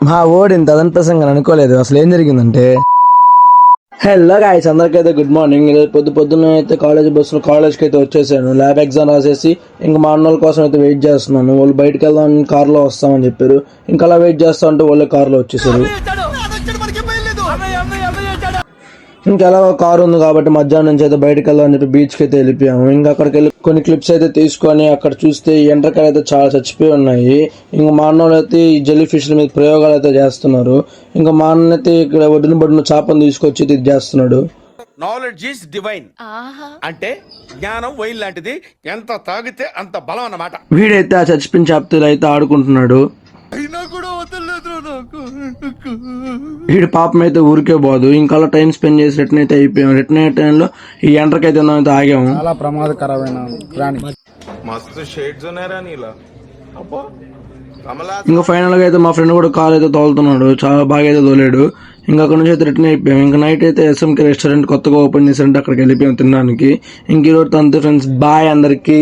మా ఓడింత అదంత సంగతి అనుకోలేదు. అసలు ఏం జరిగిందంటే, హలో గాయ్స్, అందరికైతే గుడ్ మార్నింగ్. ఈరోజు పొద్దున్న అయితే కాలేజ్ బస్సులో కాలేజ్కి అయితే వచ్చేసాను. ల్యాబ్ ఎగ్జామ్ రాసేసి ఇంకా మా అన్నోళ్ళ కోసం అయితే వెయిట్ చేస్తున్నాను. వాళ్ళు బయటకు వెళ్దాం కార్లో వస్తామని చెప్పారు. ఇంకా అలా వెయిట్ చేస్తా ఉంటే వాళ్ళే కార్లో వచ్చేసారు. ఇంకా ఎలాగో కారు ఉంది కాబట్టి మధ్యాహ్నం నుంచి అయితే బయటకు వెళ్దాం అని చెప్పి బీచ్కి అయితే వెళ్ళిపోయాము. ఇంకా అక్కడికి వెళ్ళి కొన్ని క్లిప్స్ అయితే తీసుకొని అక్కడ చూస్తే ఈ ఎండ్రకాయలు అయితే చాలా చచ్చిపోయి ఉన్నాయి. ఇంకా మా అన్నోళ్ళు అయితే ఈ జెల్లీ ఫిష్ల మీద ప్రయోగాలు అయితే చేస్తున్నారు. ఇంకా మా అన్న అయితే ఇక్కడ ఒడ్డున చేపను తీసుకొచ్చి ఇది చేస్తున్నాడు. నాలెడ్జ్ ఈస్ డివైన్ అంటే జ్ఞానం వైన్ లాంటిది, ఎంత తాగితే అంత బలం అన్నమాట. వీడైతే ఆ చచ్చిపోయిన చేపతో అయితే ఆడుకుంటున్నాడు. వీడి పాపం అయితే ఊరికే పోదు. ఇంకా టైం స్పెండ్ చేసి రిటర్న్ అయితే అయిపోయాం. రిటర్న్ అయ్యే టైంలో ఈ ఎండ్రకైతే అయితే ఆగాము. చాలా ప్రమాదకరమైన ప్రాణి. మస్తు షేడ్స్ ఉన్నారా నీలో. ఇంకా ఫైనల్ గా అయితే మా ఫ్రెండ్ కూడా కార్ అయితే తోలుతున్నాడు. చాలా బాగా అయితే తోలాడు. ఇంకా అక్కడ నుంచి అయితే రిటర్న్ అయిపోయాం. ఇంకా నైట్ అయితే ఎస్ఎంకే రెస్టారెంట్ కొత్తగా ఓపెన్ చేశారంటే అక్కడికి వెళ్ళిపోయాం తినడానికి. ఇంక ఈరోజు అంతే ఫ్రెండ్స్, బాయ్ అందరికి.